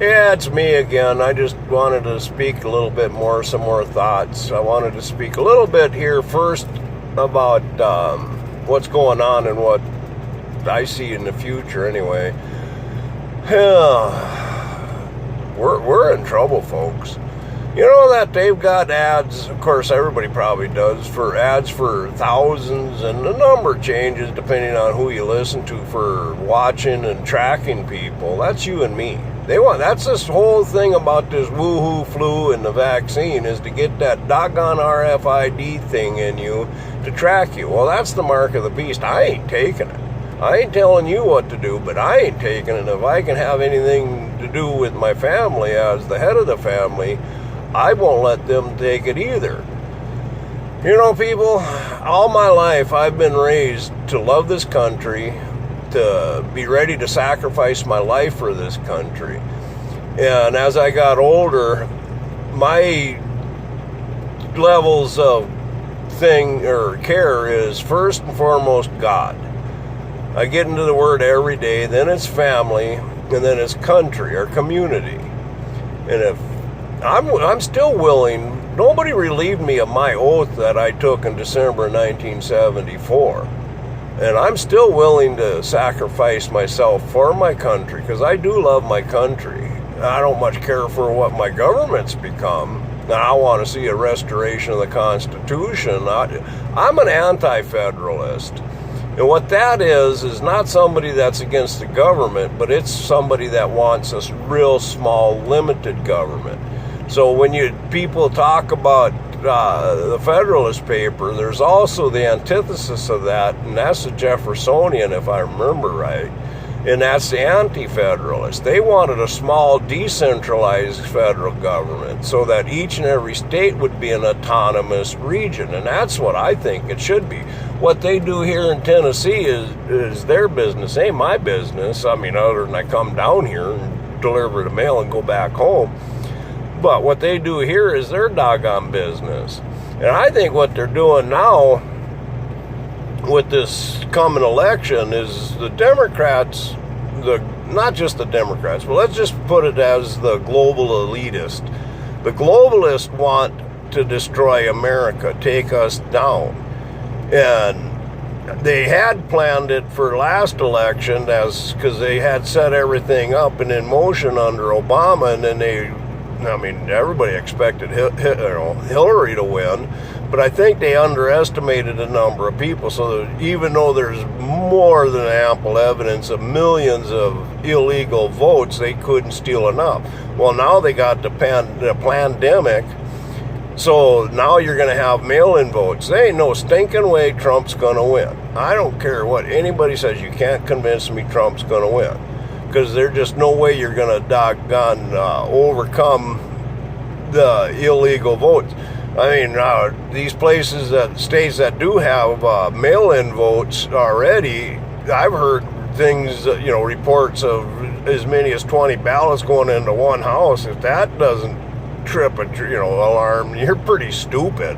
Yeah, it's me again. I just wanted to speak a little bit more, some more thoughts. I wanted to speak a little bit here first about what's going on and what I see in the future anyway. Yeah, we're in trouble, folks. You know that they've got ads, of course everybody probably does, for ads for thousands, and the number changes depending on who you listen to for watching and tracking people. That's you and me. That's this whole thing about this woohoo flu and the vaccine, is to get that doggone RFID thing in you to track you. Well, that's the mark of the beast. I ain't taking it. I ain't telling you what to do, but I ain't taking it. If I can have anything to do with my family as the head of the family, I won't let them take it either. You know, people, all my life I've been raised to love this country, to be ready to sacrifice my life for this country. And as I got older, my levels of care is first and foremost God. I get into the Word every day, then it's family, and then it's country or community. And if I'm still willing, nobody relieved me of my oath that I took in December 1974. And I'm still willing to sacrifice myself for my country, because I do love my country. I don't much care for what my government's become. And I want to see a restoration of the Constitution. I'm an anti-federalist. And what that is not somebody that's against the government, but it's somebody that wants a real small, limited government. So when people talk about the Federalist paper, there's also the antithesis of that, and that's the Jeffersonian, if I remember right, and that's the anti-federalist. They wanted a small, decentralized federal government so that each and every state would be an autonomous region, and that's what I think it should be. What they do here in Tennessee is their business, ain't my business. I mean, other than I come down here and deliver the mail and go back home. But what they do here is their doggone business. And I think what they're doing now with this coming election is the Democrats, not just the Democrats, but let's just put it as the global elitist. The globalists want to destroy America, take us down. And they had planned it for last election because they had set everything up and in motion under Obama, and then everybody expected Hillary to win, but I think they underestimated the number of people. So that even though there's more than ample evidence of millions of illegal votes, they couldn't steal enough. Well, now they got the pandemic, so now you're going to have mail-in votes. There ain't no stinking way Trump's going to win. I don't care what anybody says. You can't convince me Trump's going to win, because there's just no way you're going to doggone overcome the illegal votes. I mean, these states that do have mail-in votes already, I've heard things, reports of as many as 20 ballots going into one house. If that doesn't trip alarm, you're pretty stupid.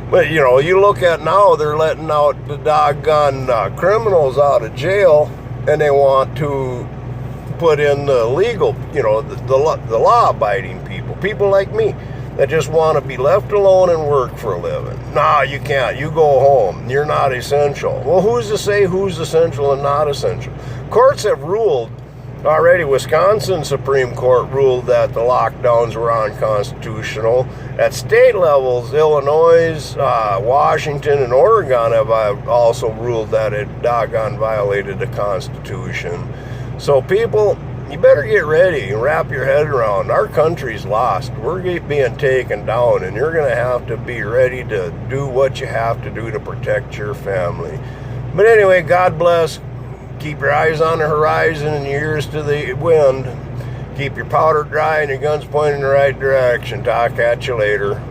But, you look at now, they're letting out the doggone criminals out of jail, and they want to put in the legal, the law-abiding people like me, that just want to be left alone and work for a living. Nah, you can't. You go home. You're not essential. Well, who's to say who's essential and not essential? Courts have ruled already. Wisconsin Supreme Court ruled that the lockdowns were unconstitutional. At state levels, Illinois, Washington, and Oregon have also ruled that it doggone violated the Constitution. So people, you better get ready and wrap your head around. Our country's lost. We're being taken down, and you're going to have to be ready to do what you have to do to protect your family. But anyway, God bless. Keep your eyes on the horizon and your ears to the wind. Keep your powder dry and your guns pointing in the right direction. Talk at you later.